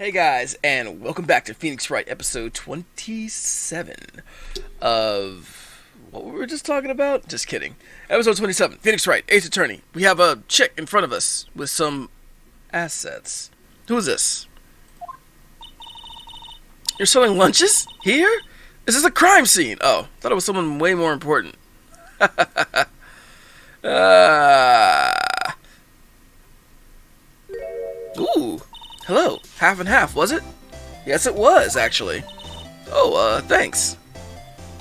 Hey guys, and welcome back to Phoenix Wright, episode 27 of what we were just talking about? Just kidding. Episode 27, Phoenix Wright, Ace Attorney. We have a chick in front of us with some assets. Who is this? You're selling lunches? Here? Is this a crime scene? Oh, thought it was someone way more important. Ooh. Hello. Half and half, was it? Yes, it was, actually. Oh, thanks.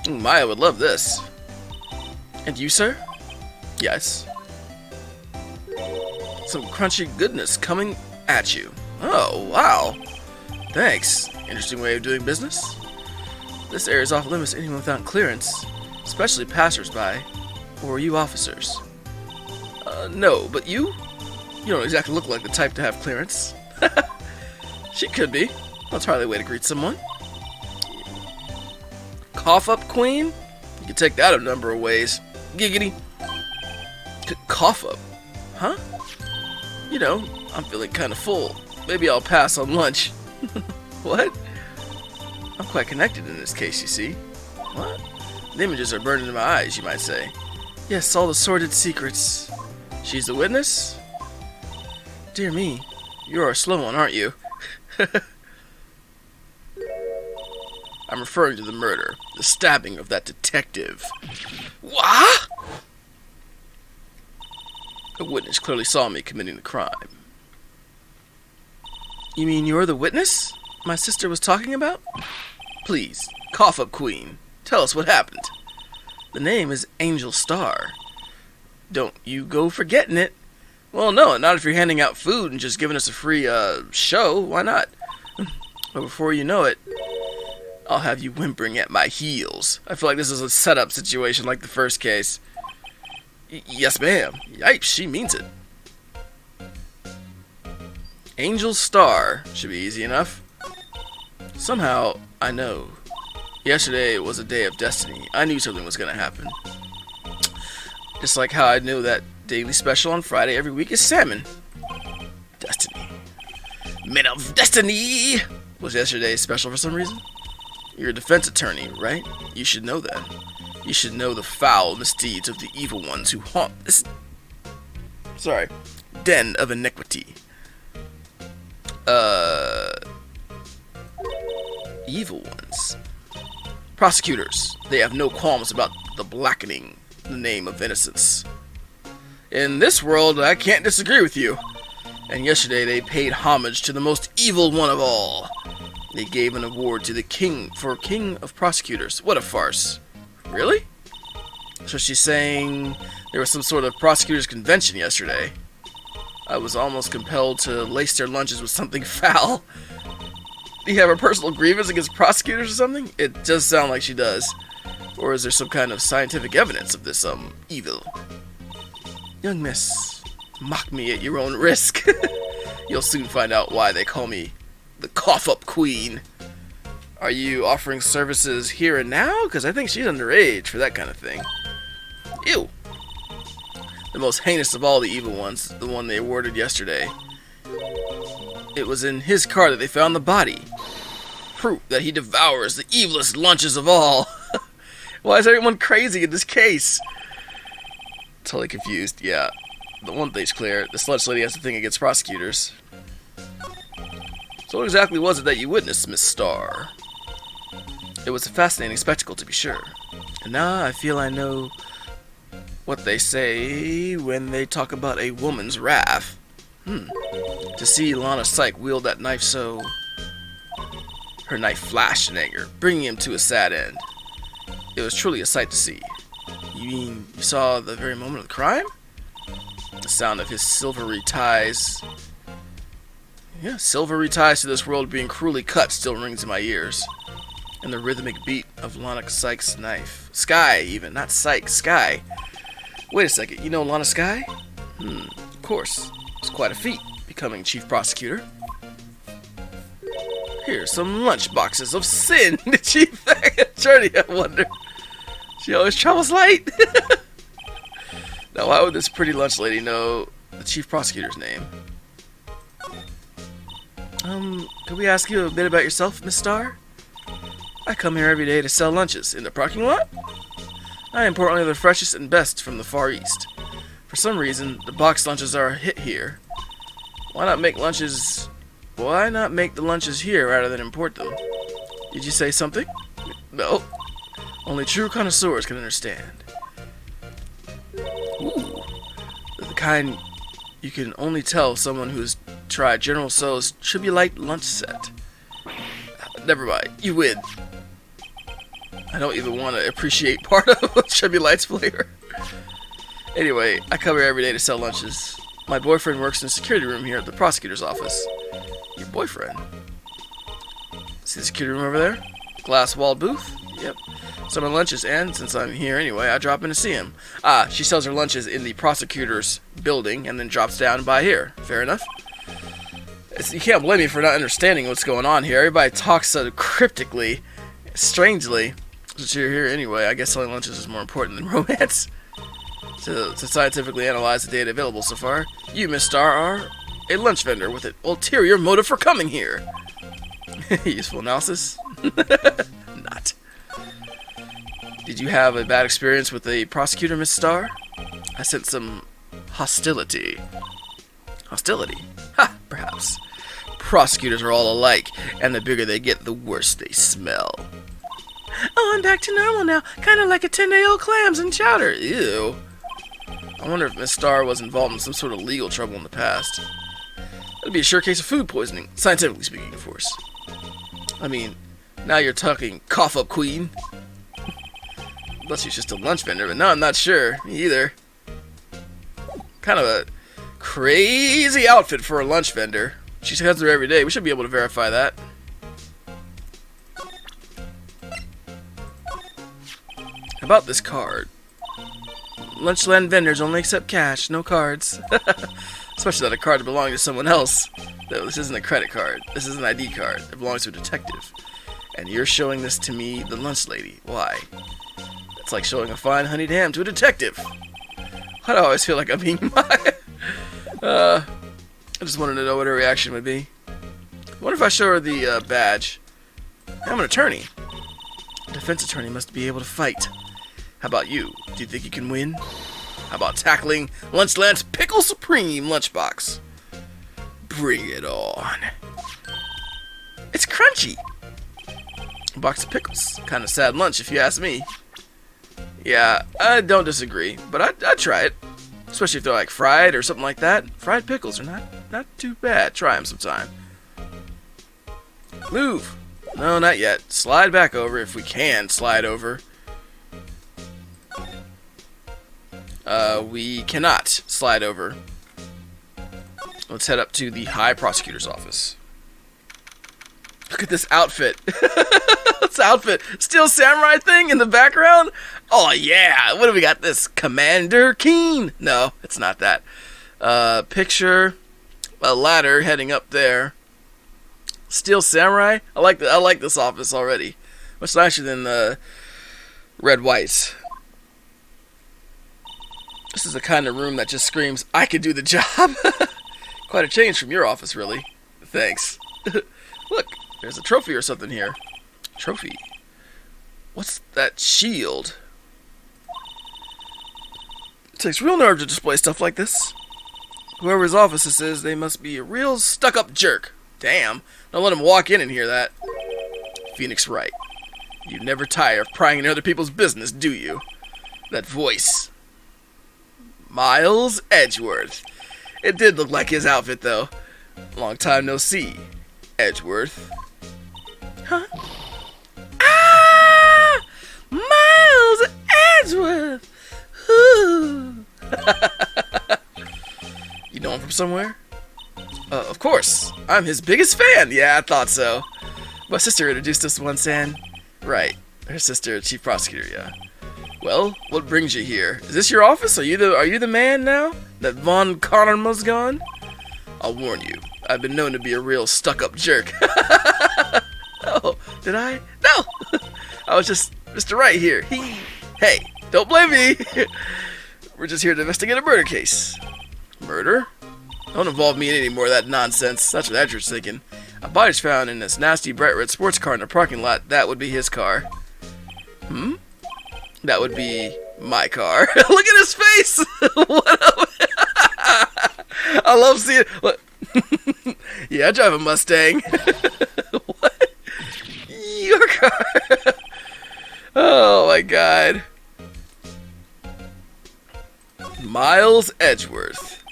Maya would love this. And you, sir? Yes. Some crunchy goodness coming at you. Oh, wow. Thanks. Interesting way of doing business. This area is off limits to anyone without clearance, especially passersby. Or you officers? No, but you? You don't exactly look like the type to have clearance. She could be. That's hardly a way to greet someone. Cough up queen? You can take that a number of ways. Giggity. Cough up? Huh? You know, I'm feeling kind of full. Maybe I'll pass on lunch. What? I'm quite connected in this case, you see. What? The images are burned into my eyes, you might say. Yes, all the sordid secrets. She's the witness? Dear me, you're a slow one, aren't you? I'm referring to the murder, the stabbing of that detective. What? A witness clearly saw me committing the crime. You mean you're the witness my sister was talking about? Please, cough up, Queen. Tell us what happened. The name is Angel Star. Don't you go forgetting it. Well, no, not if you're handing out food and just giving us a free, show. Why not? But before you know it, I'll have you whimpering at my heels. I feel like this is a setup situation like the first case. Yes, ma'am. Yipes, she means it. Angel Star should be easy enough. Somehow, I know. Yesterday was a day of destiny. I knew something was going to happen. Just like how I knew that daily special on Friday every week is salmon. Destiny. Men of Destiny was yesterday's special for some reason. You're a defense attorney, right? You should know that. You should know the foul misdeeds of the evil ones who haunt this... den of iniquity. Evil ones. Prosecutors. They have no qualms about the blackening the name of innocence. In this world, I can't disagree with you. And yesterday they paid homage to the most evil one of all. They gave an award to the king of prosecutors. What a farce. Really? So she's saying there was some sort of prosecutors convention yesterday. I was almost compelled to lace their lunches with something foul. Do you have a personal grievance against prosecutors or something? It does sound like she does. Or is there some kind of scientific evidence of this, evil? Young miss, mock me at your own risk. You'll soon find out why they call me the cough-up queen. Are you offering services here and now? Because I think she's underage for that kind of thing. Ew. The most heinous of all the evil ones, the one they awarded yesterday. It was in his car that they found the body. Proof that he devours the evilest lunches of all. Why is everyone crazy in this case? Totally confused. Yeah, the one thing's clear. This lunch lady has a thing against prosecutors. So what exactly was it that you witnessed, Miss Starr? It was a fascinating spectacle, to be sure. And now I feel I know what they say when they talk about a woman's wrath. To see Lana Syke wield that knife so... Her knife flashed in anger, bringing him to a sad end. It was truly a sight to see. You mean you saw the very moment of the crime? The sound of his silvery ties... Yeah, silvery ties to this world being cruelly cut still rings in my ears. And the rhythmic beat of Lana Syke's knife. Sky, even, not Syke, Sky. Wait a second, you know Lana Sky? Of course. It's quite a feat, becoming chief prosecutor. Here's some lunch boxes of sin. The chief attorney, I wonder. She always travels late. Now, why would this pretty lunch lady know the chief prosecutor's name? Could we ask you a bit about yourself, Miss Star? I come here every day to sell lunches in the parking lot. I import only the freshest and best from the Far East. For some reason, the box lunches are a hit here. Why not make the lunches here rather than import them? Did you say something? No. Only true connoisseurs can understand. Ooh. The kind you can only tell someone who's tried General Tso's Tribulite lunch set. Never mind. You win. I don't even want to appreciate part of Tribulite's flavor. Anyway, I come here every day to sell lunches. My boyfriend works in the security room here at the prosecutor's office. Your boyfriend? See the security room over there? Glass-walled booth? Yep. Some of lunches, and since I'm here anyway, I drop in to see him. She sells her lunches in the prosecutor's building and then drops down by here. Fair enough. You can't blame me for not understanding what's going on here. Everybody talks so cryptically, strangely. Since you're here anyway, I guess selling lunches is more important than romance. To scientifically analyze the data available so far, you, Miss Star, are a lunch vendor with an ulterior motive for coming here. Useful analysis? Not. Did you have a bad experience with the prosecutor, Miss Star? I sense some hostility. Hostility? Ha, perhaps. Prosecutors are all alike, and the bigger they get, the worse they smell. Oh, I'm back to normal now. Kind of like a 10-day-old clams and chowder. Ew. I wonder if Miss Star was involved in some sort of legal trouble in the past. That'd be a sure case of food poisoning, scientifically speaking, of course. I mean, now you're talking cough-up queen. Unless she's just a lunch vendor, but no, I'm not sure. Me either. Kind of a crazy outfit for a lunch vendor. She comes there every day. We should be able to verify that. How about this card? Lunchland vendors only accept cash, no cards. Especially not a card that belongs to someone else. No, this isn't a credit card. This is an ID card. It belongs to a detective. And you're showing this to me, the lunch lady. Why? It's like showing a fine honeyed ham to a detective. Why do I always feel like I'm being I just wanted to know what her reaction would be. I wonder if I show her the badge. I'm an attorney. A defense attorney must be able to fight. How about you? Do you think you can win? How about tackling Lunchland's Pickle Supreme lunchbox? Bring it on. It's crunchy. A box of pickles. Kind of sad lunch if you ask me. Yeah, I don't disagree, but I'd try it. Especially if they're like fried or something like that. Fried pickles are not too bad. Try them sometime. Move. No, not yet. Slide back over if we can slide over. We cannot slide over. Let's head up to the High Prosecutor's office. Look at this outfit. This outfit. Steel Samurai thing in the background. Oh, yeah. What do we got? This Commander Keen. No, it's not that. Picture a ladder heading up there. Steel Samurai. I like this office already. Much nicer than Red White's. This is the kind of room that just screams, I could do the job. Quite a change from your office, really. Thanks. Look, there's a trophy or something here. Trophy? What's that shield? It takes real nerve to display stuff like this. Whoever's office this is, they must be a real stuck-up jerk. Damn. Don't let him walk in and hear that. Phoenix Wright. You never tire of prying into other people's business, do you? That voice. Miles Edgeworth. It did look like his outfit, though. Long time no see. Edgeworth. Huh? Ah! Miles Edgeworth! Ooh. You know him from somewhere? Of course. I'm his biggest fan. Yeah, I thought so. My sister introduced us once, and... Right. Her sister, chief prosecutor, yeah. Well, what brings you here? Is this your office? Are you the man now? That Von Connerman's gone? I'll warn you. I've been known to be a real stuck-up jerk. Oh, did I? No! I was just Mr. Wright here. Hey, don't blame me. We're just here to investigate a murder case. Murder? Don't involve me in any more of that nonsense. That's what Edward's thinking. A body's found in this nasty bright red sports car in the parking lot. That would be his car. That would be my car. Look at his face! What up? I love seeing... What? Yeah, I drive a Mustang. What? Your car. Oh my god. Miles Edgeworth.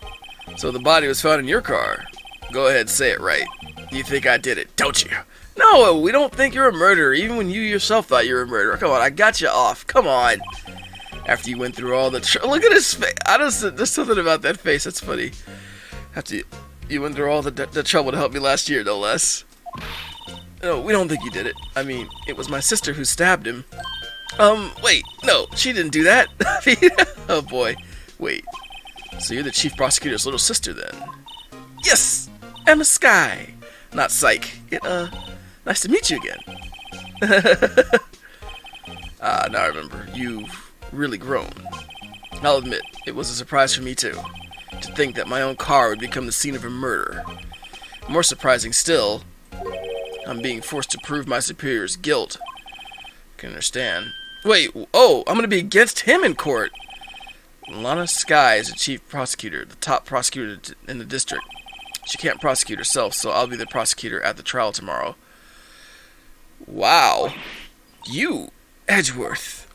So the body was found in your car. Go ahead, say it right. You think I did it, don't you? No, we don't think you're a murderer, even when you yourself thought you were a murderer. Come on, I got you off. Come on. After you went through all the... Look at his face. There's something about that face. That's funny. After you went through all the trouble to help me last year, no less. No, we don't think you did it. I mean, it was my sister who stabbed him. Wait. No, she didn't do that. Oh, boy. Wait. So you're the chief prosecutor's little sister, then? Yes! Emma Skye. Not Psych. Nice to meet you again. Now I remember. You've really grown. I'll admit, it was a surprise for me, too. To think that my own car would become the scene of a murder. More surprising still, I'm being forced to prove my superior's guilt. Can understand. Wait, oh, I'm gonna be against him in court. Lana Skye is the chief prosecutor, the top prosecutor in the district. She can't prosecute herself, so I'll be the prosecutor at the trial tomorrow. Wow. You, Edgeworth.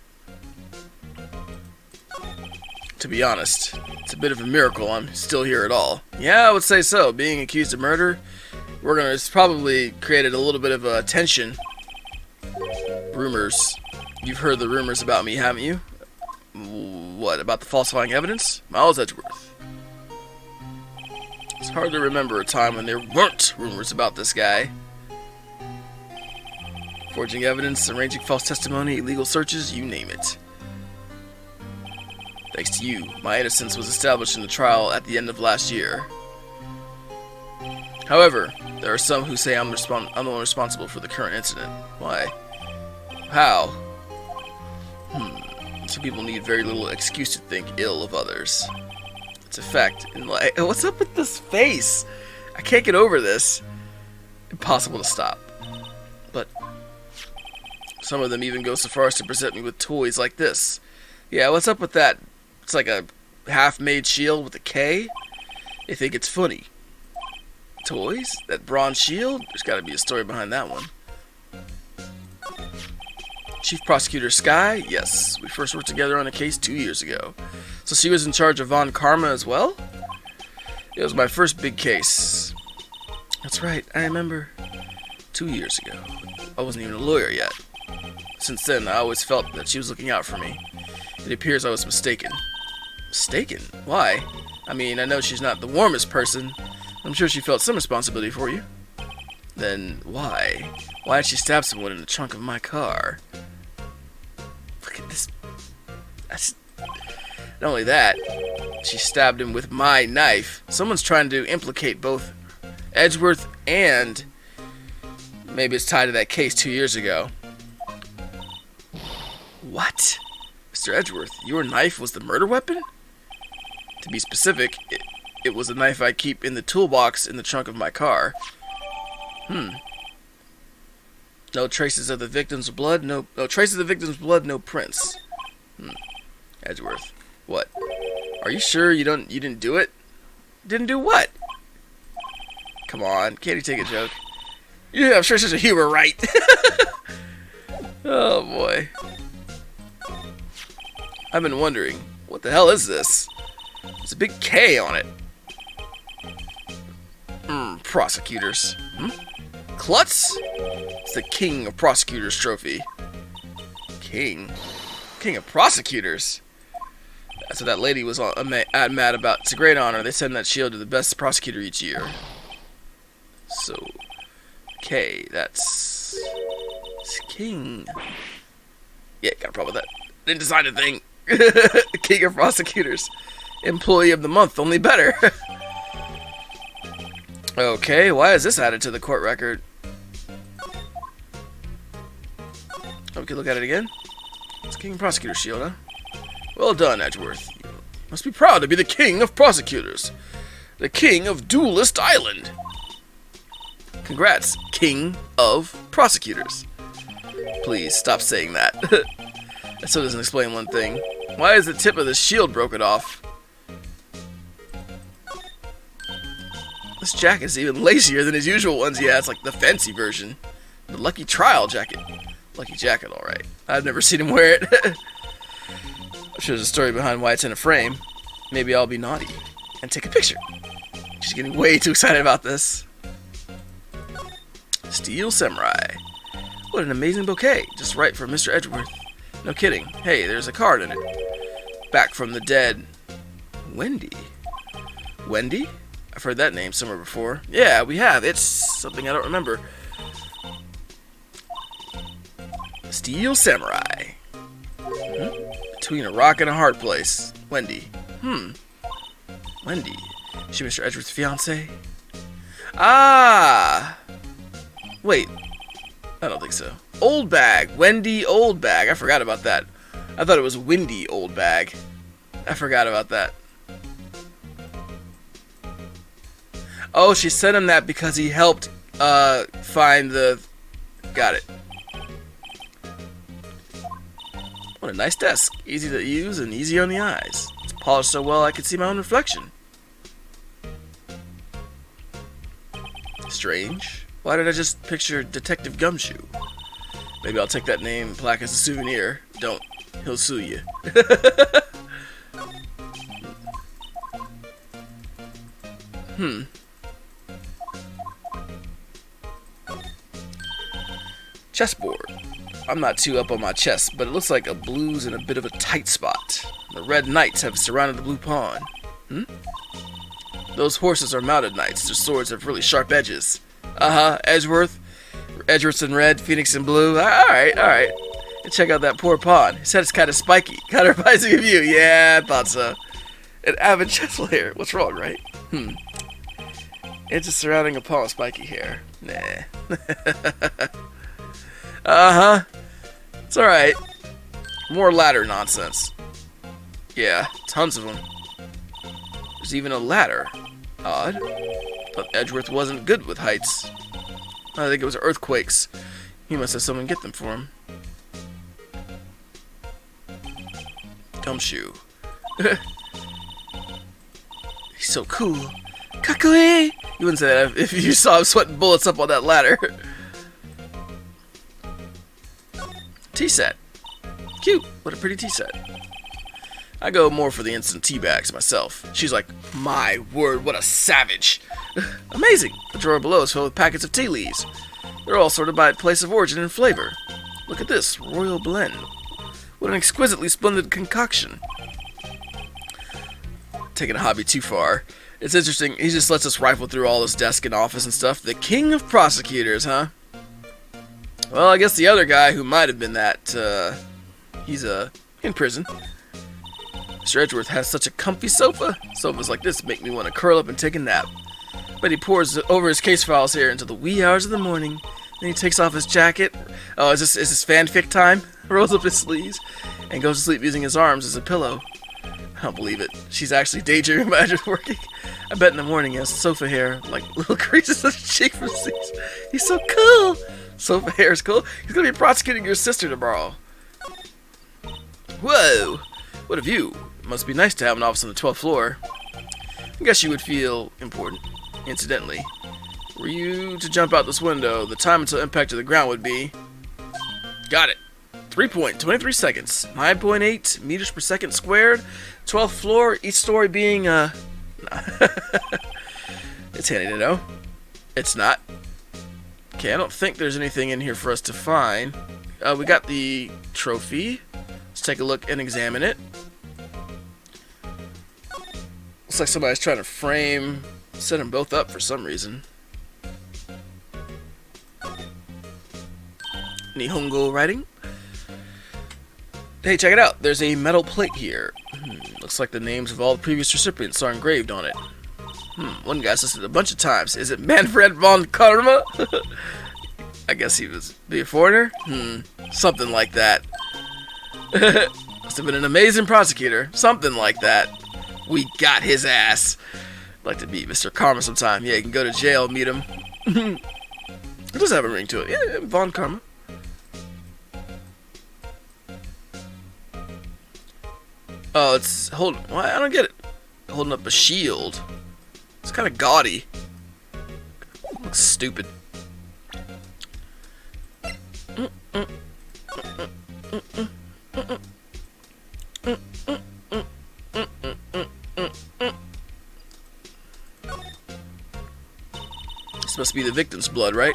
To be honest, it's a bit of a miracle I'm still here at all. Yeah, I would say so. Being accused of murder, it's probably created a little bit of a tension. Rumors. You've heard the rumors about me, haven't you? What, about the falsifying evidence? Miles Edgeworth. It's hard to remember a time when there weren't rumors about this guy. Forging evidence, arranging false testimony, illegal searches, you name it. Thanks to you, my innocence was established in the trial at the end of last year. However, there are some who say I'm the one responsible for the current incident. Why? How? Some people need very little excuse to think ill of others. It's a fact. What's up with this face? I can't get over this. Impossible to stop. But some of them even go so far as to present me with toys like this. Yeah, what's up with that? It's like a half-made shield with a K. They think it's funny. Toys? That bronze shield? There's got to be a story behind that one. Chief Prosecutor Skye? Yes, we first worked together on a case 2 years ago. So she was in charge of Von Karma as well? It was my first big case. That's right, I remember. 2 years ago. I wasn't even a lawyer yet. Since then, I always felt that she was looking out for me. It appears I was mistaken. Mistaken? Why? I mean, I know she's not the warmest person. I'm sure she felt some responsibility for you. Then why? Why did she stab someone in the trunk of my car? Look at this. Not only that, she stabbed him with my knife. Someone's trying to implicate both Edgeworth and maybe it's tied to that case 2 years ago. What? Mr. Edgeworth, your knife was the murder weapon? To be specific, it was a knife I keep in the toolbox in the trunk of my car. No traces of the victim's blood, no traces of the victim's blood, no prints. Edgeworth, what? Are you sure you didn't do it? Didn't do what? Come on, can't you take a joke? Yeah, I'm sure it's just a humor, right? Oh boy. I've been wondering, what the hell is this? There's a big K on it. Prosecutors. Klutz? It's the King of Prosecutors trophy. King of Prosecutors? That's what that lady was mad about. It's a great honor. They send that shield to the best prosecutor each year. So, K, it's King. Yeah, got a problem with that. Didn't design a thing. King of Prosecutors. Employee of the month, only better. Okay, why is this added to the court record? We can look at it again. It's King of Prosecutors shield, huh? Well done, Edgeworth. You must be proud to be the King of Prosecutors. The King of Duelist Island. Congrats, King of Prosecutors. Please stop saying that. That still doesn't explain one thing. Why is the tip of the shield broken off? This jacket is even lacier than his usual ones he has, like the fancy version. The Lucky Trial jacket. Lucky jacket, alright. I've never seen him wear it. I'm sure there's a story behind why it's in a frame. Maybe I'll be naughty and take a picture. She's getting way too excited about this. Steel Samurai. What an amazing bouquet. Just right for Mr. Edgeworth. No kidding. Hey, there's a card in it. Back from the dead. Wendy. Wendy? I've heard that name somewhere before. Yeah, we have. It's something I don't remember. Steel Samurai. Between a rock and a hard place. Wendy. Wendy. Is she Mr. Edgeworth's fiancée? Ah! Wait. I don't think so. Old Bag. Wendy Old Bag. I forgot about that. I thought it was Windy Old Bag. I forgot about that. Oh, she sent him that because he helped find the... Got it. What a nice desk. Easy to use and easy on the eyes. It's polished so well I could see my own reflection. Strange. Why did I just picture Detective Gumshoe? Maybe I'll take that name plaque as a souvenir. Don't. He'll sue you. Chessboard. I'm not too up on my chess, but it looks like a blue's in a bit of a tight spot. The red knights have surrounded the blue pawn. Those horses are mounted knights. Their swords have really sharp edges. Edgeworth's in red, Phoenix in blue. Alright. And check out that poor pawn. His head is kind of spiky. Kind of reminds me of you. Yeah, I thought so. An avid chess player. What's wrong, right? It's just surrounding a pawn with spiky hair. Nah. It's alright. More ladder nonsense. Yeah, tons of them. There's even a ladder. Odd. Thought Edgeworth wasn't good with heights. I think it was earthquakes. He must have someone get them for him. Gumshoe. He's so cool. Kakui! You wouldn't say that if you saw him sweating bullets up on that ladder. Tea set. Cute. What a pretty tea set. I go more for the instant tea bags myself. She's like, my word, what a savage. Amazing. The drawer below is filled with packets of tea leaves. They're all sorted by place of origin and flavor. Look at this. Royal blend. What an exquisitely splendid concoction. Taking a hobby too far. It's interesting. He just lets us rifle through all his desk and office and stuff. The king of prosecutors, huh? Well, I guess the other guy who might have been that, he's, in prison. Mr. Edgeworth has such a comfy sofa. Sofas like this make me want to curl up and take a nap. But he pores over his case files here until the wee hours of the morning. Then he takes off his jacket. Oh, is this fanfic time? Rolls up his sleeves and goes to sleep using his arms as a pillow. I don't believe it. She's actually daydreaming about it working. I bet in the morning he has sofa hair, like little creases of cheek from seas. He's so cool. Sofa hair is cool. He's gonna be prosecuting your sister tomorrow. Whoa! What a view. It must be nice to have an office on the 12th floor. I guess you would feel important. Incidentally, were you to jump out this window, the time until impact to the ground would be... Got it. 3.23 seconds. 9.8 meters per second squared. 12th floor, each story being, It's handy to know. It's not. Okay, I don't think there's anything in here for us to find. We got the trophy. Let's take a look and examine it. Looks like somebody's trying to set them both up for some reason. Nihongo writing. Hey, check it out. There's a metal plate here. Looks like the names of all the previous recipients are engraved on it. One guy's listed a bunch of times. Is it Manfred von Karma? I guess he was a foreigner? Something like that. Must have been an amazing prosecutor. Something like that. We got his ass. I'd like to meet Mr. Karma sometime. Yeah, you can go to jail and meet him. It does have a ring to it. Yeah, Von Karma. Oh, it's holding. Why? I don't get it. Holding up a shield. It's kind of gaudy. Looks stupid. This must be the victim's blood, right?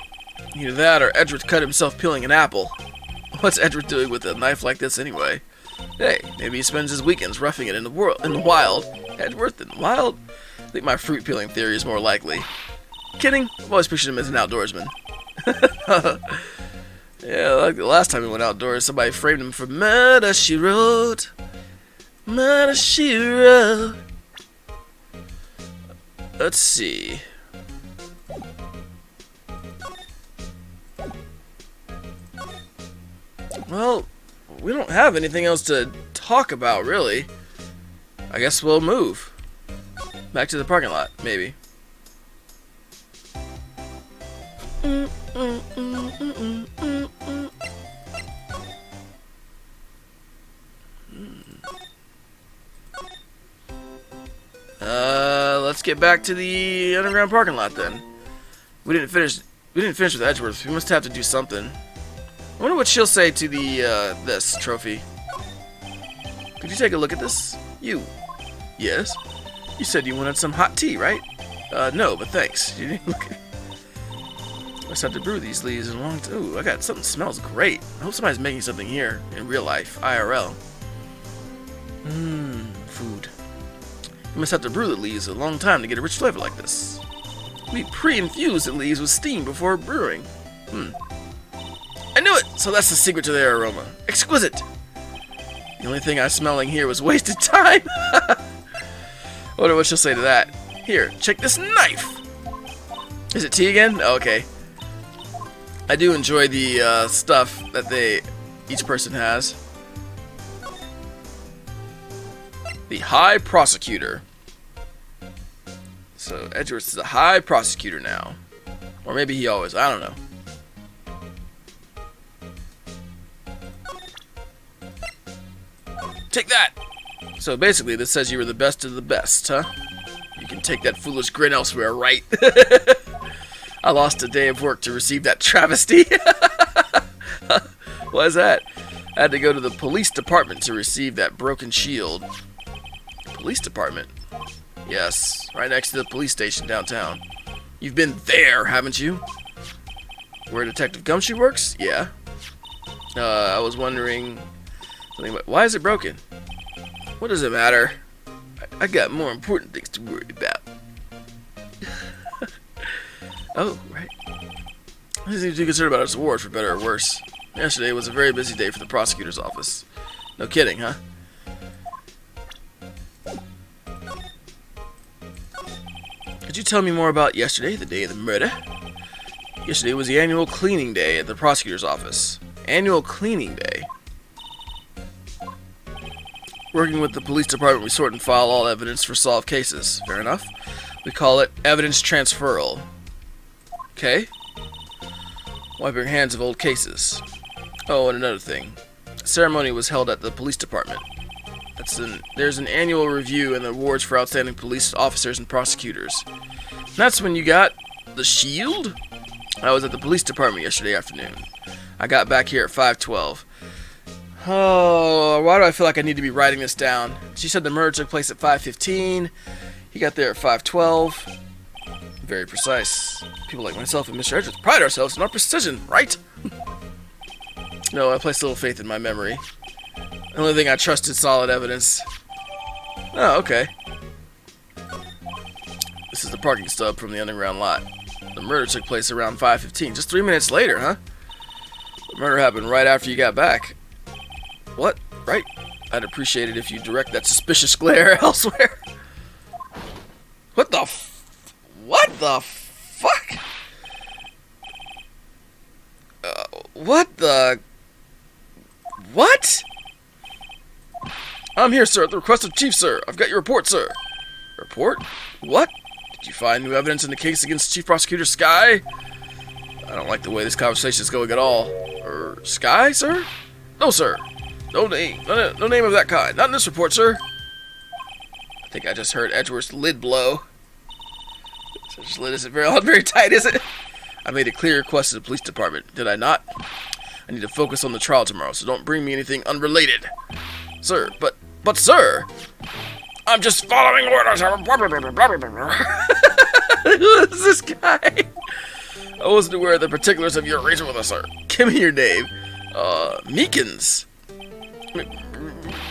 Either that or Edgeworth cut himself peeling an apple. What's Edgeworth doing with a knife like this anyway? Hey, maybe he spends his weekends roughing it in the wild. Edgeworth in the wild? I think my fruit peeling theory is more likely. Kidding. I've always pictured him as an outdoorsman. Yeah, like the last time we went outdoors, somebody framed him for murder, she wrote. Murder, she wrote. Let's see. Well, we don't have anything else to talk about, really. I guess we'll move. Back to the parking lot, maybe. Let's get back to the underground parking lot then. We didn't finish with Edgeworth. We must have to do something. I wonder what she'll say to the this trophy. Could you take a look at this? You. Yes. You said you wanted some hot tea, right? No, but thanks. You didn't look. I just have to brew these leaves in a long time. Ooh, I got something that smells great. I hope somebody's making something here in real life, IRL. Food. You must have to brew the leaves a long time to get a rich flavor like this. We pre-infuse the leaves with steam before brewing. I knew it! So that's the secret to their aroma. Exquisite! The only thing I'm smelling here was wasted time. I wonder what she'll say to that. Here, check this knife! Is it tea again? Oh, okay. I do enjoy the stuff that each person has. The High Prosecutor. So Edgeworth is a High Prosecutor now. Or maybe he always, I don't know. Take that! So basically this says you were the best of the best, huh? You can take that foolish grin elsewhere, right? I lost a day of work to receive that travesty. Why is that? I had to go to the police department to receive that broken shield. Police department? Yes, right next to the police station downtown. You've been there, haven't you? Where Detective Gumshoe works? Yeah. I was wondering something about, why is it broken? What does it matter? I got more important things to worry about. Oh, right. I seem to be concerned about his awards, for better or worse. Yesterday was a very busy day for the prosecutor's office. No kidding, huh? Could you tell me more about yesterday, the day of the murder? Yesterday was the annual cleaning day at the prosecutor's office. Annual cleaning day. Working with the police department, we sort and file all evidence for solved cases. Fair enough. We call it evidence transferal. Okay. Wiping hands of old cases. Oh, and another thing. A ceremony was held at the police department. There's an annual review and awards for outstanding police officers and prosecutors. And that's when you got the shield? I was at the police department yesterday afternoon. I got back here at 5:12. Oh, why do I feel like I need to be writing this down? She said the murder took place at 5:15. He got there at 5:12. Very precise. People like myself and Mr. Edgeworth pride ourselves in our precision, right? No, I place little faith in my memory. The only thing I trust is solid evidence. Oh, okay. This is the parking stub from the underground lot. The murder took place around 5:15. Just 3 minutes later, huh? The murder happened right after you got back. What? Right? I'd appreciate it if you direct that suspicious glare elsewhere. What the what the fuck? What the... What? I'm here, sir, at the request of Chief, sir. I've got your report, sir. Report? What? Did you find new evidence in the case against Chief Prosecutor Sky? I don't like the way this conversation is going at all. Sky, sir? No, sir. No name. No name of that kind. Not in this report, sir. I think I just heard Edgeworth's lid blow. His lid isn't very tight, is it? I made a clear request to the police department, did I not? I need to focus on the trial tomorrow, so don't bring me anything unrelated. Sir, but sir! I'm just following orders. Who is this guy? I wasn't aware of the particulars of your arrangement with us, sir. Give me your name. Meekins.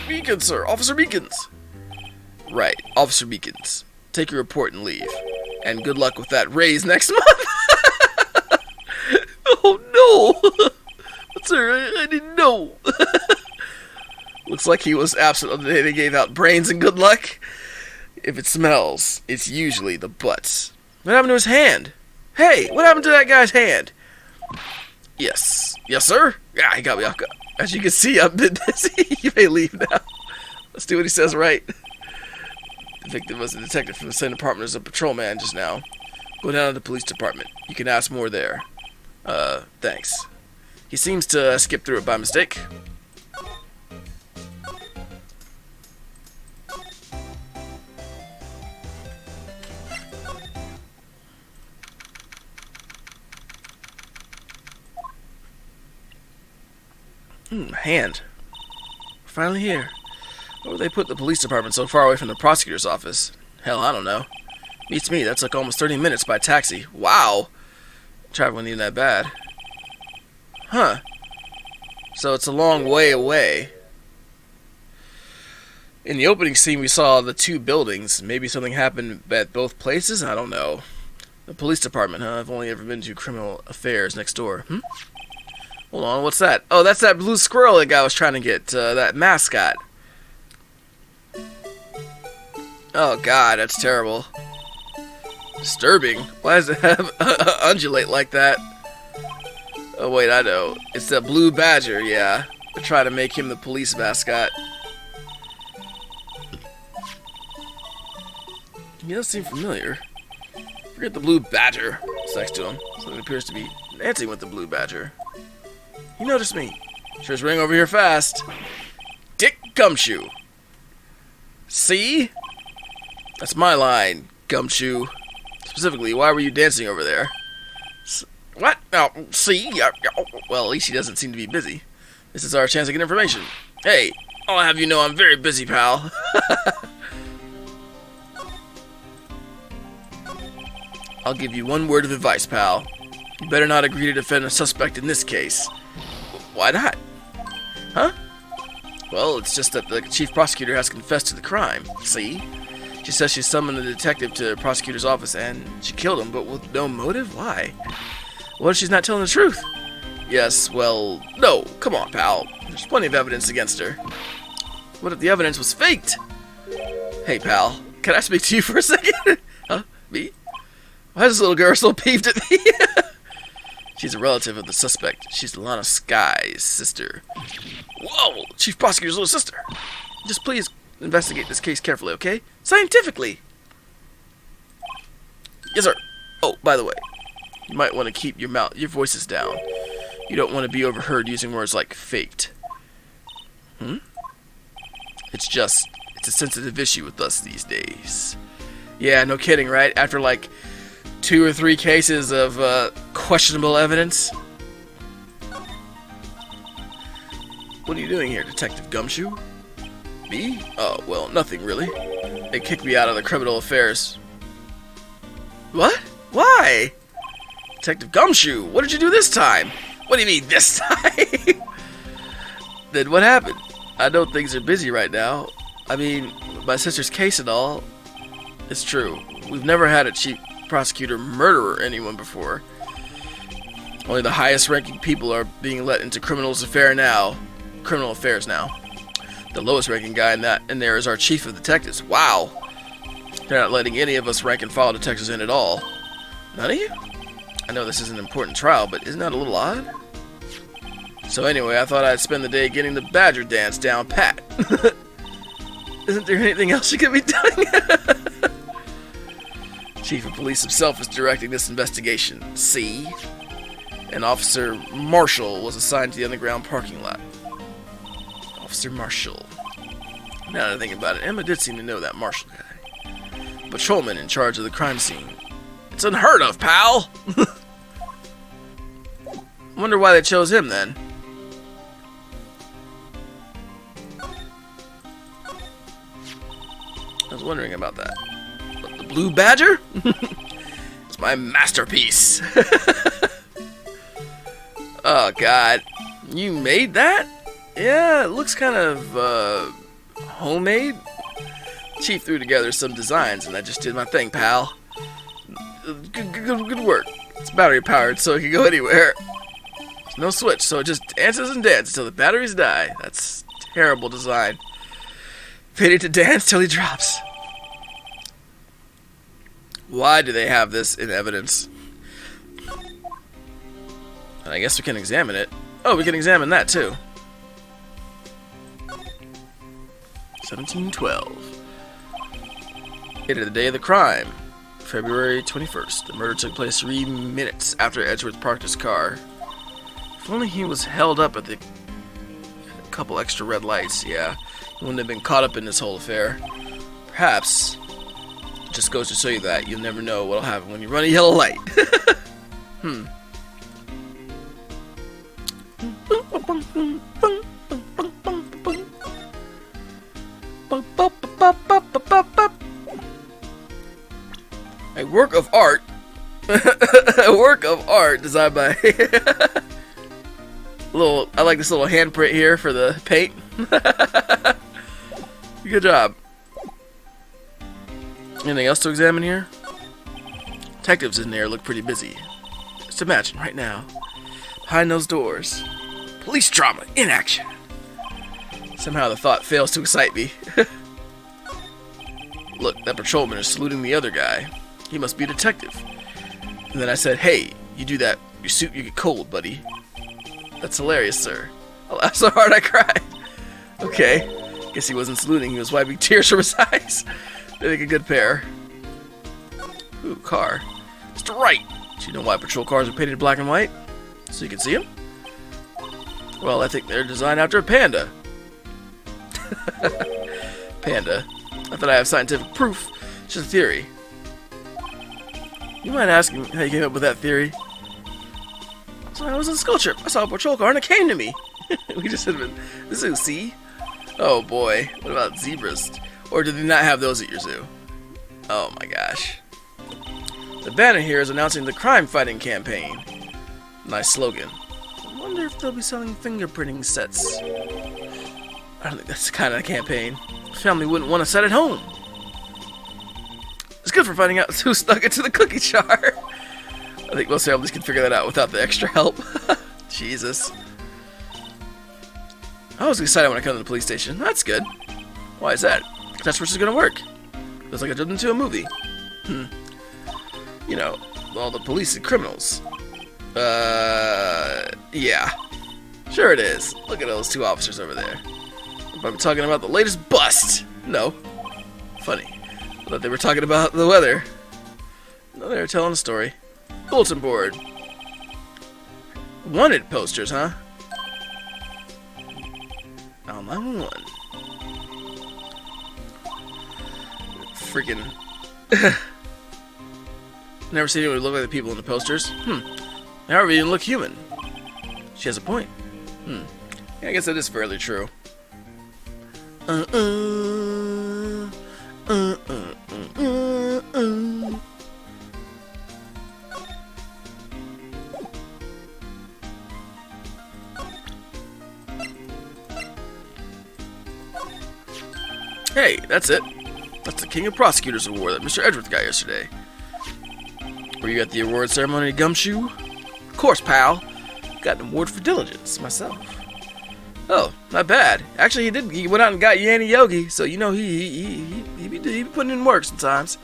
Meekins, sir. Officer Meekins. Right, Officer Meekins. Take your report and leave. And good luck with that raise next month. Oh, no. Sir, I didn't know. Looks like he was absent on the day they gave out brains and good luck. If it smells, it's usually the butts. What happened to his hand? Hey, what happened to that guy's hand? Yes. Yes, sir? Yeah, he got me off guard. As you can see, I've been busy. You may leave now. Let's do what he says, right? The victim was a detective from the same department as a patrolman just now. Go down to the police department. You can ask more there. Thanks. He seems to skip through it by mistake. Hand. We're finally here. Why would they put the police department so far away from the prosecutor's office? Hell, I don't know. Beats me, that's like almost 30 minutes by taxi. Wow! Traffic wasn't even that bad. Huh. So it's a long way away. In the opening scene, we saw the two buildings. Maybe something happened at both places? I don't know. The police department, huh? I've only ever been to criminal affairs next door. Hold on, what's that? Oh, that's that blue squirrel that guy was trying to get, that mascot. Oh god, that's terrible. Disturbing. Why does it have undulate like that? Oh wait, I know. It's the blue badger, yeah. They're trying to make him the police mascot. He does seem familiar. Forget the blue badger. It's next to him. Something appears to be dancing with the blue badger. He noticed me. Sure is running over here fast. Dick Gumshoe. See? That's my line, Gumshoe. Specifically, why were you dancing over there? What? Oh, see? Well, at least he doesn't seem to be busy. This is our chance to get information. Hey, I'll have you know I'm very busy, pal. I'll give you one word of advice, pal. You better not agree to defend a suspect in this case. Why not? Huh? Well, it's just that the chief prosecutor has confessed to the crime. See? She says she summoned a detective to the prosecutor's office and she killed him, but with no motive? Why? What if she's not telling the truth? Yes, well, no. Come on, pal. There's plenty of evidence against her. What if the evidence was faked? Hey, pal. Can I speak to you for a second? Huh? Me? Why is this little girl so peeved at me? She's a relative of the suspect. She's Lana Sky's sister. Whoa! Chief Prosecutor's little sister. Just please investigate this case carefully, okay? Scientifically. Yes, sir. Oh, by the way, you might want to keep your voices down. You don't want to be overheard using words like faked. It's a sensitive issue with us these days. Yeah, no kidding, right? After like 2 or 3 cases of questionable evidence. What are you doing here, Detective Gumshoe? Me? Oh, well, nothing really. They kicked me out of the criminal affairs. What? Why? Detective Gumshoe, what did you do this time? What do you mean, this time? Then what happened? I know things are busy right now. I mean, my sister's case and all. It's true. We've never had a chief prosecutor murder anyone before. Only the highest ranking people are being let into criminal affairs now. The lowest ranking guy in there is our chief of detectives. Wow. They're not letting any of us rank and file detectives in at all. None of you? I know this is an important trial, but isn't that a little odd? So anyway, I thought I'd spend the day getting the badger dance down pat. Isn't there anything else you could be doing? Chief of Police himself is directing this investigation. See? and Officer Marshall was assigned to the underground parking lot. Officer Marshall. Now that I think about it, Emma did seem to know that Marshall guy. Patrolman in charge of the crime scene. It's unheard of, pal! Wonder why they chose him then. I was wondering about that. But the Blue Badger? It's my masterpiece. Oh, God. You made that? Yeah, it looks kind of, homemade. Chief threw together some designs, and I just did my thing, pal. Good work. It's battery powered, so it can go anywhere. There's no switch, so it just dances and dances until the batteries die. That's terrible design. Faded to dance till he drops. Why do they have this in evidence? And I guess we can examine it. Oh, we can examine that too. 1712. Dated the day of the crime, February 21st. The murder took place 3 minutes after Edgeworth parked his car. If only he was held up at a couple extra red lights, yeah. He wouldn't have been caught up in this whole affair. Perhaps it just goes to show you that you'll never know what'll happen when you run a yellow light. A work of art. A work of art designed by I like this little handprint here for the paint. Good job. Anything else to examine here? Detectives in there look pretty busy. Just imagine right now, behind those doors, police drama in action. Somehow the thought fails to excite me. Look, that patrolman is saluting the other guy. He must be a detective. And then I said, hey, you do that, your suit you get cold, buddy. That's hilarious, sir. I laughed so hard I cried. Okay. Guess he wasn't saluting, he was wiping tears from his eyes. They make a good pair. Ooh, car. Mr. Wright. Do you know why patrol cars are painted black and white? So you can see them? Well, I think they're designed after a panda. Panda. Not that I have scientific proof, it's just a theory. You mind asking how you came up with that theory? So I was in a school trip. I saw a patrol car and it came to me. We just said, this is a sea? Oh boy, what about zebras? Or did they not have those at your zoo? Oh my gosh. The banner here is announcing the crime fighting campaign. Nice slogan. I wonder if they'll be selling fingerprinting sets. I don't think that's the kind of campaign. Family wouldn't want to set at home. It's good for finding out who snuck into the cookie jar. I think most families can figure that out without the extra help. Jesus. I was excited when I come to the police station. That's good. Why is that? That's where it's gonna work. Feels like I jumped into a movie. You know, all the police and criminals. Yeah. Sure it is. Look at those two officers over there. If I'm talking about the latest bust. No. Funny. I thought they were talking about the weather. No, they were telling a story. Bulletin board. Wanted posters, huh? 911. Freaking. Never seen anyone look like the people in the posters. They hardly even look human. She has a point. Yeah, I guess that is fairly true. Hey, that's it. That's the King of Prosecutors Award that Mr. Edgeworth got yesterday. Were you at the award ceremony, Gumshoe? Of course, pal. Got an award for diligence, myself. Oh, not bad. Actually, he did. He went out and got Yanni Yogi, so you know he be putting in work sometimes.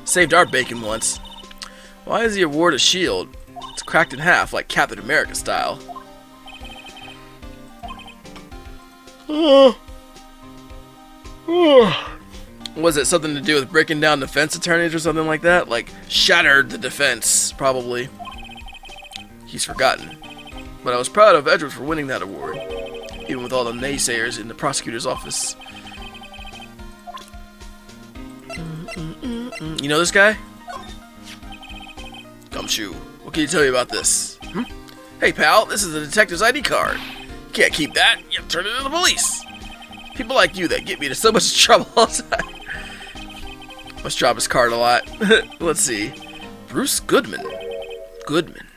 Saved our bacon once. Why is the award a shield? It's cracked in half, like Captain America style. Was it something to do with breaking down defense attorneys or something like that? Like, shattered the defense, probably. he's forgotten. But I was proud of Edgeworth for winning that award, even with all the naysayers in the prosecutor's office. You know this guy? Gumshoe, what can you tell me about this? Hey pal, this is the detective's ID card. You can't keep that, you have to turn it to the police. People like you that get me into so much trouble all the time. Must drop his card a lot. Let's see. Bruce Goodman. Goodman.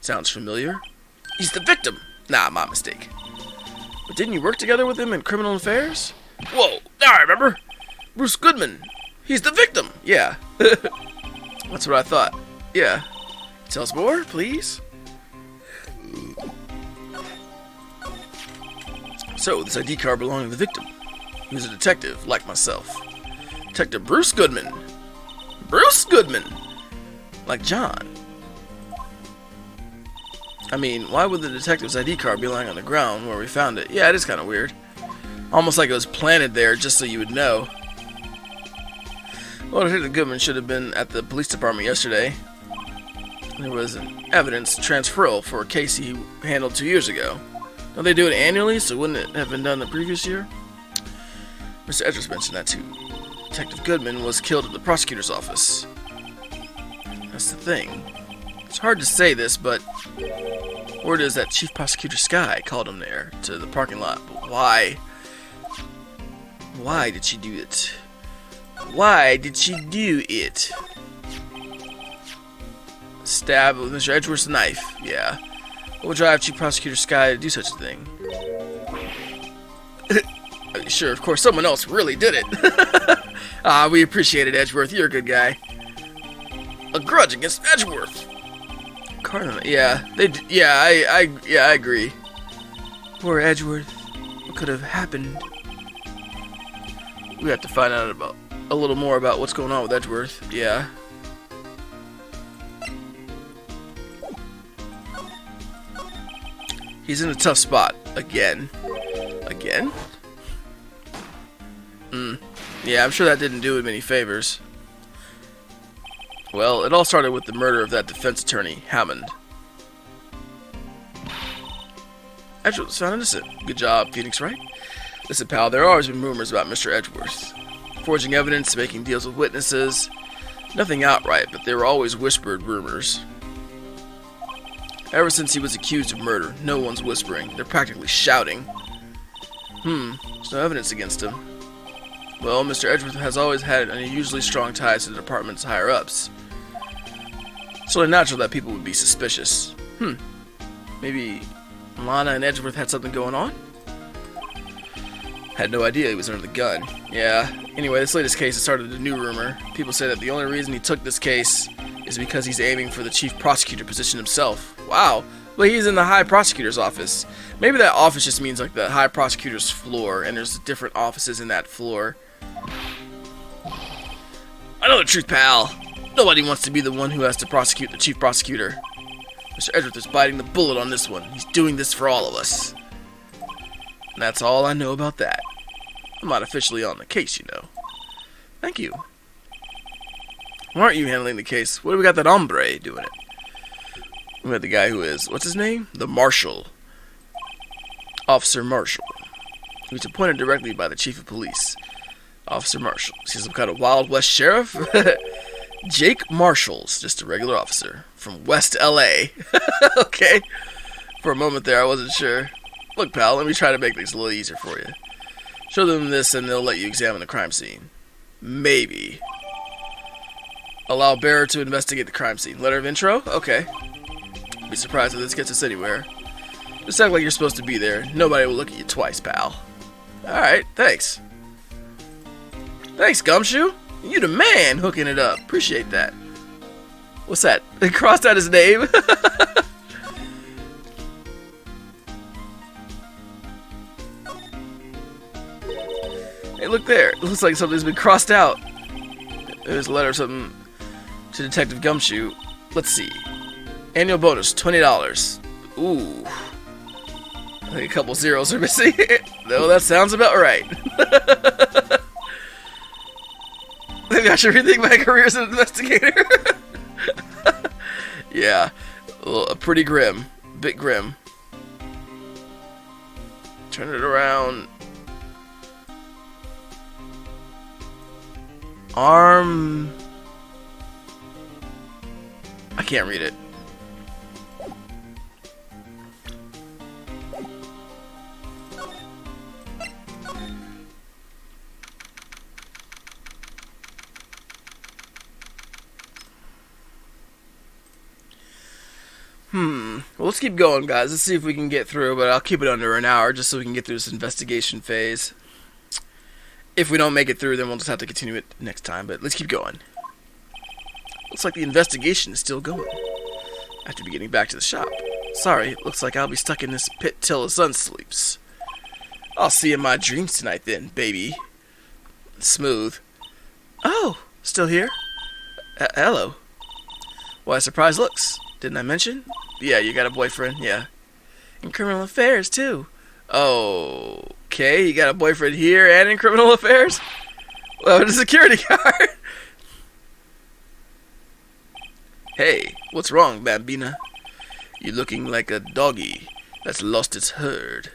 Sounds familiar. He's the victim. Nah, my mistake. But didn't you work together with him in criminal affairs? Whoa, now I remember. Bruce Goodman. He's the victim. Yeah. That's what I thought. Yeah. Tell us more, please. So, this ID card belonged to the victim. He was a detective, like myself. Detective Bruce Goodman. Bruce Goodman! Like John. I mean, why would the detective's ID card be lying on the ground where we found it? Yeah, it is kind of weird. Almost like it was planted there just so you would know. Well, Detective Goodman should have been at the police department yesterday. There was an evidence transferal for a case he handled 2 years ago. Don't they do it annually, so wouldn't it have been done the previous year? Mr. Edgeworth mentioned that too. Detective Goodman was killed at the prosecutor's office. That's the thing. It's hard to say this, but word is that Chief Prosecutor Skye called him there to the parking lot. But why? Why did she do it? Why did she do it? Stab with Mr. Edgeworth's knife. Yeah. What would drive Chief Prosecutor Skye to do such a thing? Sure, of course, someone else really did it. We appreciate it, Edgeworth. You're a good guy. A grudge against Edgeworth. Cardinal. Yeah, I agree. Poor Edgeworth. What could have happened? We have to find out about a little more about what's going on with Edgeworth. Yeah. He's in a tough spot. Again. Again? Yeah, I'm sure that didn't do him any favors. Well, it all started with the murder of that defense attorney, Hammond. Edgeworth was found innocent. Good job, Phoenix Wright. Listen, pal, there have always been rumors about Mr. Edgeworth. Forging evidence, making deals with witnesses. Nothing outright, but there were always whispered rumors. Ever since he was accused of murder, no one's whispering. They're practically shouting. There's no evidence against him. Well, Mr. Edgeworth has always had unusually strong ties to the department's higher-ups. It's only natural that people would be suspicious. Maybe Lana and Edgeworth had something going on? Had no idea he was under the gun. Yeah. Anyway, this latest case has started a new rumor. People say that the only reason he took this case is because he's aiming for the chief prosecutor position himself. Wow. Well, he's in the high prosecutor's office. Maybe that office just means like the high prosecutor's floor, and there's different offices in that floor. I know the truth, pal. Nobody wants to be the one who has to prosecute the chief prosecutor. Mr. Edgeworth is biting the bullet on this one. He's doing this for all of us. And that's all I know about that. I'm not officially on the case, you know. Thank you. Why aren't you handling the case? What do we got that hombre doing it? We got the guy who is, what's his name? The Marshal. Officer Marshall. He's appointed directly by the Chief of Police. Officer Marshall. Is he some kind of Wild West sheriff? Jake Marshall's just a regular officer from West LA. Okay. For a moment there, I wasn't sure. Look, pal, let me try to make things a little easier for you. Show them this and they'll let you examine the crime scene. Maybe. Allow bearer to investigate the crime scene. Letter of intro? Okay. Be surprised if this gets us anywhere. Just act like you're supposed to be there. Nobody will look at you twice, pal. Alright, thanks. Thanks, Gumshoe. You the man hooking it up. Appreciate that. What's that? They crossed out his name. Hey, look there. It looks like something's been crossed out. There's a letter or something to Detective Gumshoe. Let's see. Annual bonus, $20. Ooh. I think a couple zeros are missing. No, that sounds about right. Maybe I should rethink my career as an investigator. Yeah. Pretty grim. Bit grim. Turn it around. Arm. I can't read it. Well, let's keep going, guys. Let's see if we can get through, but I'll keep it under an hour just so we can get through this investigation phase. If we don't make it through, then we'll just have to continue it next time, but let's keep going. Looks like the investigation is still going. I have to be getting back to the shop. Sorry, looks like I'll be stuck in this pit till the sun sleeps. I'll see you in my dreams tonight then, baby. Smooth. Oh, still here? Hello. Why, surprise looks. Didn't I mention? Yeah, you got a boyfriend, yeah. In criminal affairs, too. Okay, you got a boyfriend here and in criminal affairs? Well, it's a security guard. Hey, what's wrong, Bambina? You're looking like a doggy that's lost its herd.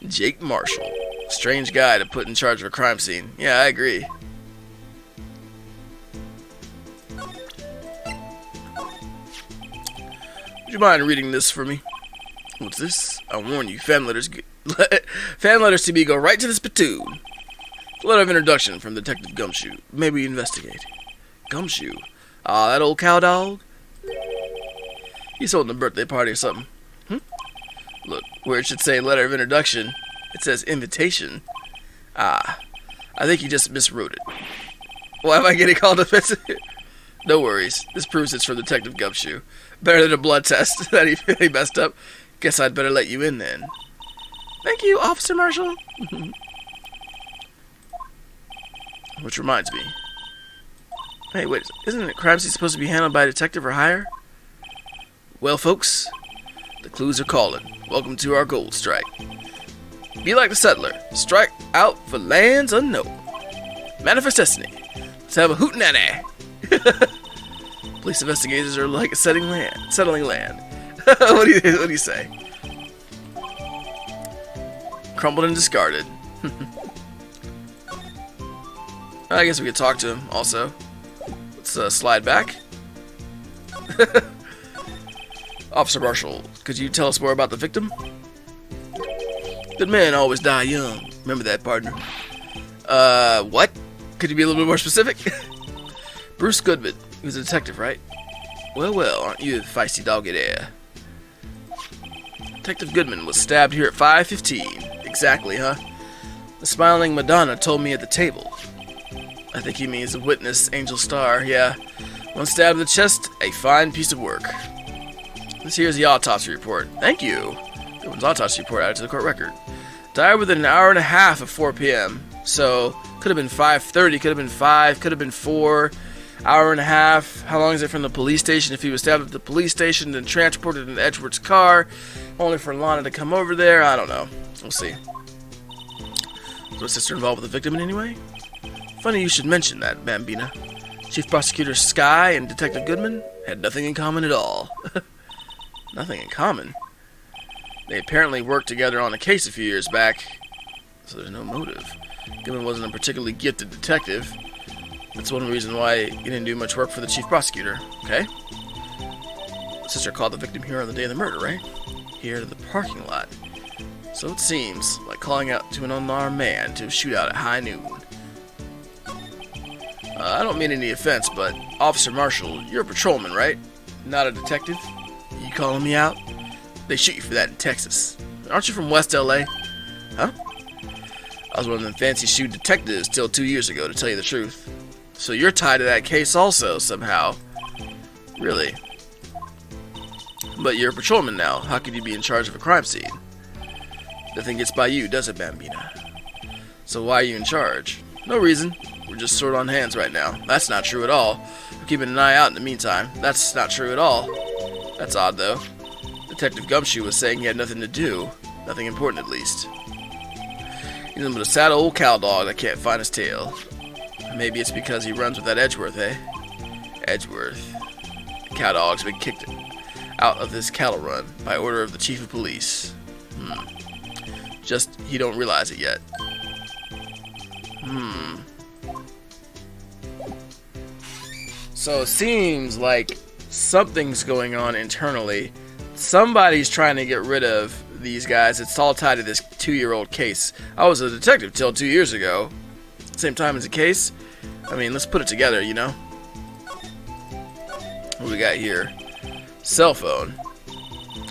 Jake Marshall. Strange guy to put in charge of a crime scene. Yeah, I agree. Would you mind reading this for me? What's this? I warn you, fan letters to me go right to the spittoon. Letter of introduction from Detective Gumshoe. Maybe investigate. Gumshoe? Ah, that old cow dog? He's holding a birthday party or something. Look, where it should say letter of introduction, it says invitation. Ah, I think he just miswrote it. Why am I getting called offensive? No worries. This proves it's from Detective Gumshoe. Better than a blood test that he messed up. Guess I'd better let you in then. Thank you, Officer Marshall. Which reminds me. Hey, wait. Isn't a crime scene supposed to be handled by a detective or higher? Well, folks, the clues are calling. Welcome to our gold strike. Be like the settler. Strike out for lands unknown. Manifest destiny. Let's have a hootenanny. Police investigators are like settling land. What do you say? Crumbled and discarded. I guess we could talk to him also. Let's slide back. Officer Marshall, could you tell us more about the victim? Good men always die young. Remember that, partner. What? Could you be a little bit more specific? Bruce Goodman. He was a detective, right? Well, aren't you a feisty dog at air? Detective Goodman was stabbed here at 5:15. Exactly, huh? The smiling Madonna told me at the table. I think he means a witness, Angel Star, yeah. One stab in the chest, a fine piece of work. This here's the autopsy report. Thank you. Goodman's autopsy report added to the court record. Died within an hour and a half of 4 p.m. So, could have been 5:30, could have been 5, could have been 4. Hour and a half. How long is it from the police station? If he was stabbed at the police station, then transported in Edgeworth's car, only for Lana to come over there, I don't know. We'll see. Was my sister involved with the victim in any way? Funny you should mention that, Bambina. Chief Prosecutor Sky and Detective Goodman had nothing in common at all. Nothing in common? They apparently worked together on a case a few years back, so there's no motive. Goodman wasn't a particularly gifted detective. That's one reason why he didn't do much work for the chief prosecutor, okay? Sister called the victim here on the day of the murder, right? Here to the parking lot. So it seems like calling out to an unarmed man to a shootout at high noon. I don't mean any offense, but Officer Marshall, you're a patrolman, right? Not a detective? You calling me out? They shoot you for that in Texas. Aren't you from West LA? Huh? I was one of them fancy shoe detectives till 2 years ago, to tell you the truth. So you're tied to that case also, somehow. Really? But you're a patrolman now. How could you be in charge of a crime scene? Nothing gets by you, does it, Bambina? So why are you in charge? No reason. We're just sort of on hands right now. That's not true at all. We're keeping an eye out in the meantime. That's not true at all. That's odd, though. Detective Gumshoe was saying he had nothing to do. Nothing important, at least. He's nothing but a sad old cow dog that can't find his tail. Maybe it's because he runs with that Edgeworth, eh? Edgeworth. The cow dog's been kicked out of this cattle run by order of the chief of police. Just he don't realize it yet. So it seems like something's going on internally. Somebody's trying to get rid of these guys. It's all tied to this 2-year-old case. I was a detective till 2 years ago. Same time as a case. I mean, let's put it together, you know? What do we got here? Cell phone.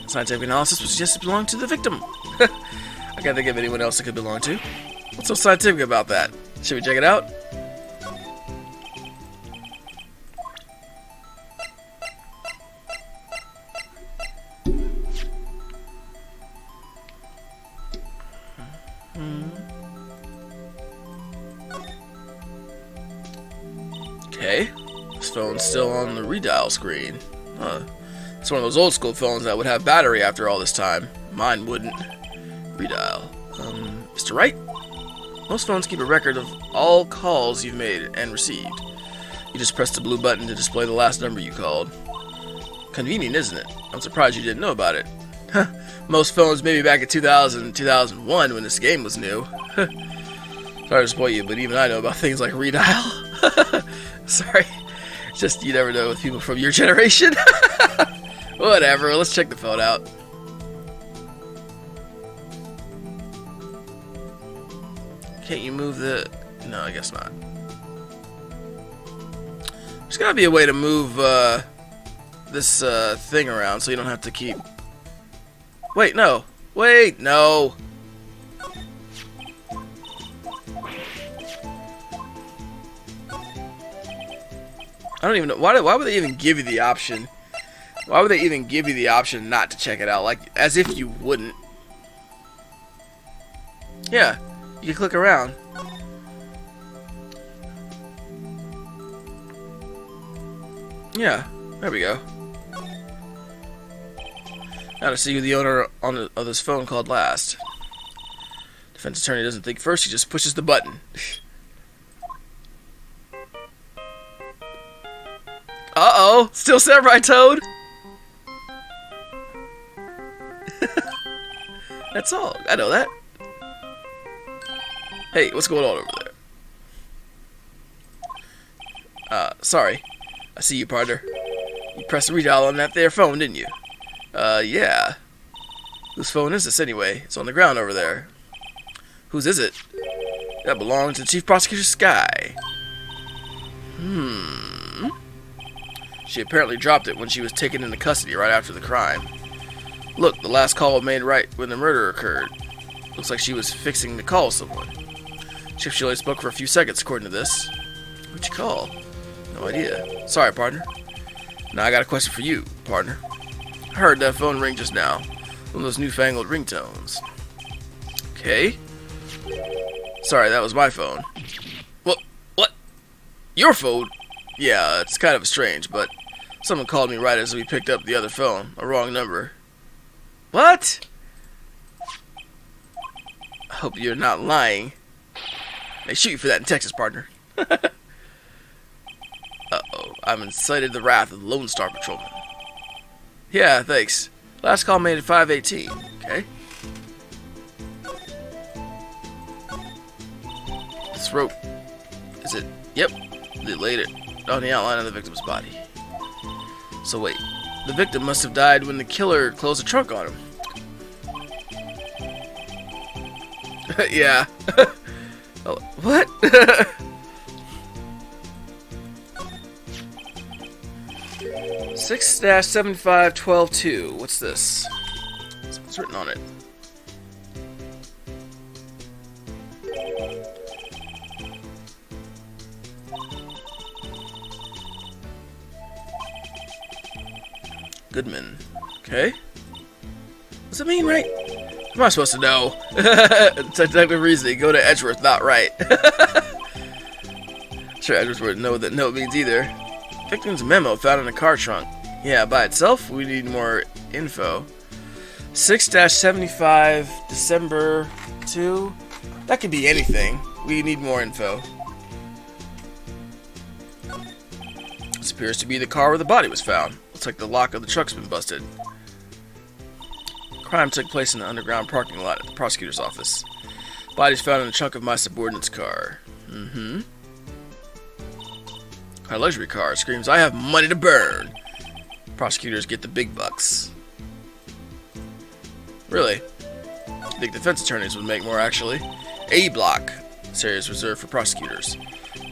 Scientific analysis would suggest it belonged to the victim. I can't think of anyone else it could belong to. What's so scientific about that? Should we check it out? Okay, this phone's still on the redial screen. It's one of those old school phones that would have battery after all this time. Mine wouldn't. Redial. Mr. Wright? Most phones keep a record of all calls you've made and received. You just press the blue button to display the last number you called. Convenient, isn't it? I'm surprised you didn't know about it. Most phones maybe back in 2000, 2001 when this game was new. Sorry to spoil you, but even I know about things like redial. Sorry. Just you never know with people from your generation. Whatever, let's check the phone out. Can't you move the... No, I guess not. There's gotta be a way to move this thing around so you don't have to keep... Wait, no. Wait, no. I don't even know. Why would they even give you the option? Why would they even give you the option not to check it out? Like, as if you wouldn't. Yeah, you can click around. Yeah, there we go. Now to see who the owner of this phone called last. Defense attorney doesn't think first, he just pushes the button. Uh-oh, still Samurai Toad? That's all, I know that. Hey, what's going on over there? Sorry. I see you, partner. You pressed the redial on that there phone, didn't you? Yeah. Whose phone is this anyway? It's on the ground over there. Whose is it? That belongs to the Chief Prosecutor Sky. She apparently dropped it when she was taken into custody right after the crime. Look, the last call was made right when the murder occurred. Looks like she was fixing to call someone. She only spoke for a few seconds, according to this. What'd you call? No idea. Sorry, partner. Now I got a question for you, partner. I heard that phone ring just now. One of those newfangled ringtones. Okay. Sorry, that was my phone. What? Your phone? Yeah, it's kind of strange, but someone called me right as we picked up the other phone. A wrong number. What? I hope you're not lying. They shoot you for that in Texas, partner. Uh-oh, I'm incited the wrath of the Lone Star Patrolman. Yeah, thanks. Last call made at 5:18. Okay. This rope. Is it? Yep. They laid it on the outline of the victim's body. So wait. The victim must have died when the killer closed the trunk on him. Yeah. Oh, what? 6-75-12-2. What's this? What's written on it? Goodman. Okay. What's it mean, right? What am I supposed to know? Detective reasoning. Go to Edgeworth, not right. Sure, Edgeworth wouldn't know what that note means either. Victim's memo found in a car trunk. Yeah, by itself, we need more info. 6-75 December 2. That could be anything. We need more info. This appears to be the car where the body was found. Looks like the lock of the truck's been busted. Crime took place in the underground parking lot at the prosecutor's office. Bodies found in the trunk of my subordinate's car. A luxury car screams, "I have money to burn." Prosecutors get the big bucks. Really? I think defense attorneys would make more, actually. A block. This area is reserved for prosecutors.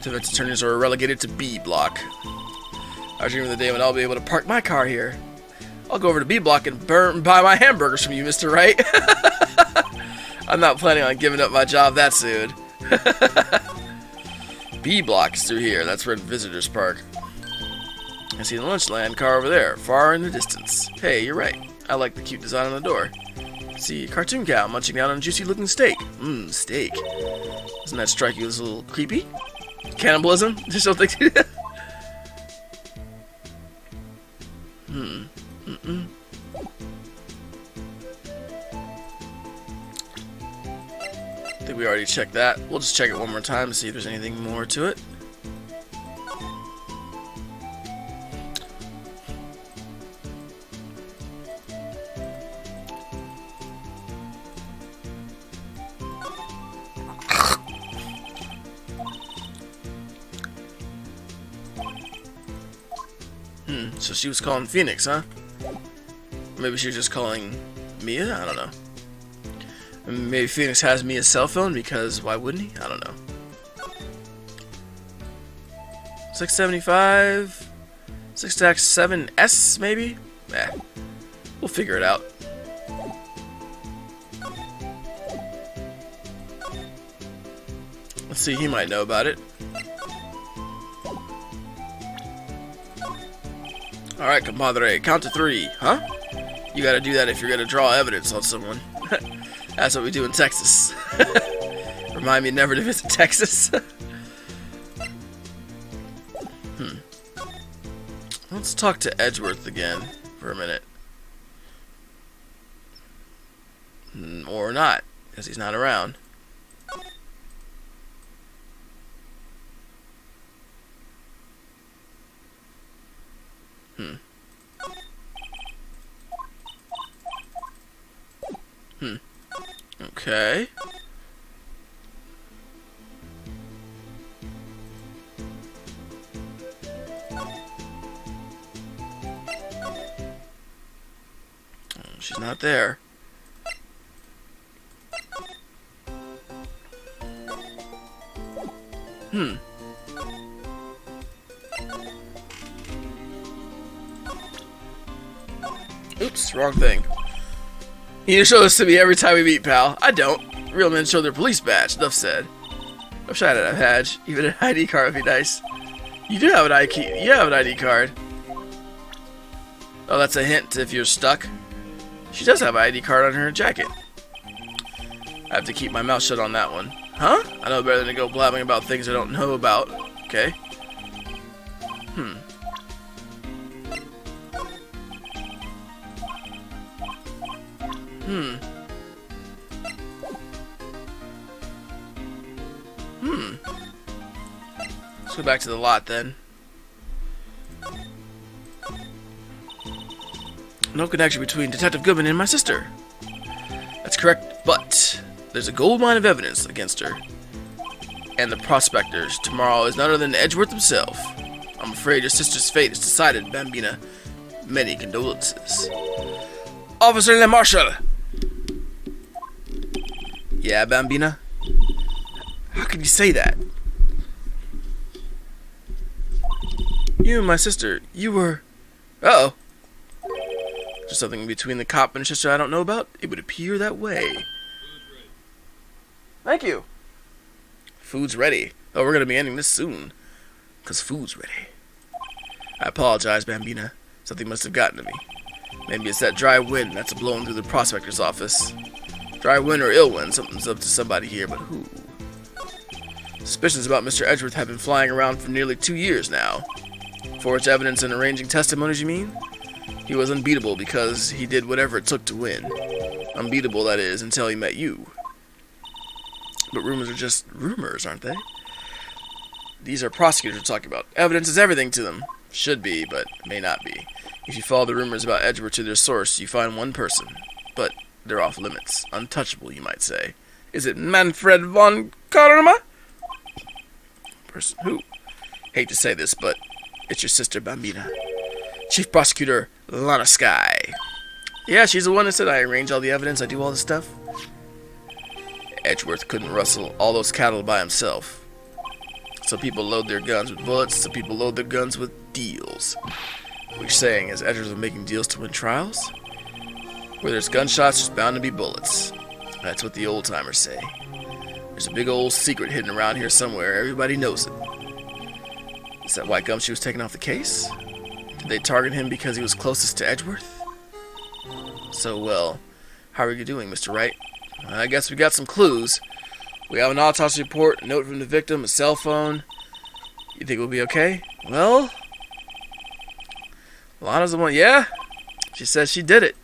Defense attorneys are relegated to B block. I dream of the day when I'll be able to park my car here. I'll go over to B block and buy my hamburgers from you, Mr. Wright. I'm not planning on giving up my job that soon. B block is through here. That's where visitors park. I see the Lunchland car over there, far in the distance. Hey, you're right. I like the cute design on the door. See, cartoon cow munching down on a juicy looking steak. Steak. Doesn't that strike you as a little creepy? Cannibalism? Just don't think. I think we already checked that. We'll just check it one more time to see if there's anything more to it. So she was calling Phoenix, huh? Maybe she was just calling Mia? I don't know. Maybe Phoenix has Mia's cell phone because why wouldn't he? I don't know. 675, 6-7S maybe? We'll figure it out. Let's see, he might know about it. Alright, compadre, count to 3, huh? You gotta do that if you're gonna draw evidence on someone. That's what we do in Texas. Remind me never to visit Texas. Let's talk to Edgeworth again for a minute. Or not, because he's not around. Okay. She's not there. Oops, wrong thing. You show this to me every time we meet, pal. I don't. Real men show their police badge. Enough said. I wish I had a badge. Even an ID card would be nice. You do have an ID. You have an ID card. Oh, that's a hint if you're stuck. She does have an ID card on her jacket. I have to keep my mouth shut on that one. Huh? I know better than to go blabbing about things I don't know about. Okay. Let's go back to the lot then. No connection between Detective Goodman and my sister. That's correct, but there's a gold mine of evidence against her. And the prospectors tomorrow is none other than Edgeworth himself. I'm afraid your sister's fate is decided, Bambina. Many condolences. Officer Le Marshal! Yeah, Bambina? How can you say that? You and my sister, you were... Uh-oh. Just something between the cop and sister I don't know about? It would appear that way. Thank you. Food's ready. Oh, we're going to be ending this soon. Because food's ready. I apologize, Bambina. Something must have gotten to me. Maybe it's that dry wind that's blowing through the prospector's office. Dry wind or ill wind, something's up to somebody here, but who? Suspicions about Mr. Edgeworth have been flying around for nearly 2 years now. Forged evidence and arranging testimonies, you mean? He was unbeatable because he did whatever it took to win. Unbeatable, that is, until he met you. But rumors are just rumors, aren't they? These are prosecutors we're talking about. Evidence is everything to them. Should be, but may not be. If you follow the rumors about Edgeworth to their source, you find one person. But they're off limits. Untouchable, you might say. Is it Manfred von Karma? Person who? Hate to say this, but it's your sister Bambina. Chief Prosecutor Lana Sky. Yeah, she's the one that said I arrange all the evidence, I do all this stuff. Edgeworth couldn't rustle all those cattle by himself. Some people load their guns with bullets, some people load their guns with deals. What you're saying is Edgeworth was making deals to win trials? Where there's gunshots, there's bound to be bullets. That's what the old-timers say. There's a big old secret hidden around here somewhere. Everybody knows it. Is that why Gumshoe was taken off the case? Did they target him because he was closest to Edgeworth? So, well, how are you doing, Mr. Wright? I guess we got some clues. We have an autopsy report, a note from the victim, a cell phone. You think we'll be okay? Well, Lana's the one. Yeah? She says she did it.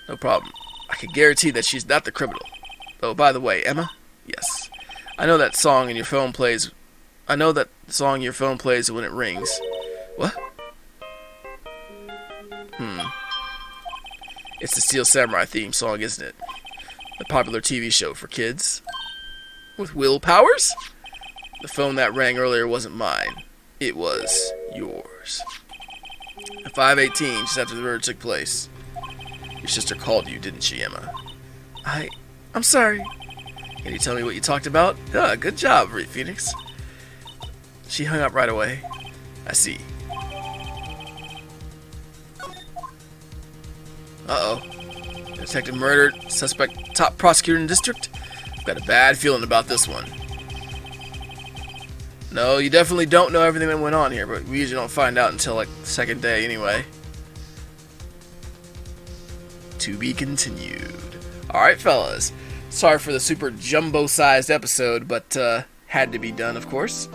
No problem. I can guarantee that she's not the criminal. Oh, by the way, Emma? Yes. I know that song in your phone plays. I know that song your phone plays when it rings. What? It's the Steel Samurai theme song, isn't it? The popular TV show for kids. With Will Powers? The phone that rang earlier wasn't mine. It was yours. At 5:18, just after the murder took place. Your sister called you, didn't she, Emma? I'm sorry. Can you tell me what you talked about? Good job, Phoenix. She hung up right away. I see. Uh-oh. Detective murdered, suspect top prosecutor in the district? I've got a bad feeling about this one. No, you definitely don't know everything that went on here, but we usually don't find out until like the second day anyway. To be continued. Alright, fellas. Sorry for the super jumbo-sized episode, but had to be done, of course.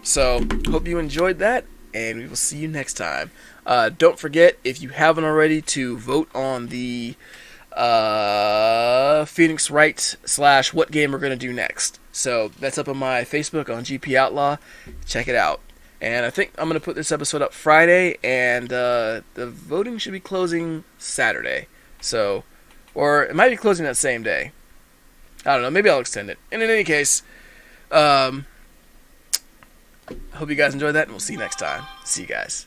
So, hope you enjoyed that, and we will see you next time. Don't forget, if you haven't already, to vote on the Phoenix Wright / what game we're going to do next. So, that's up on my Facebook on Gpowtlaw. Check it out. And I think I'm going to put this episode up Friday, and the voting should be closing Saturday. So, or it might be closing that same day. I don't know. Maybe I'll extend it. And in any case, I hope you guys enjoyed that, and we'll see you next time. See you guys.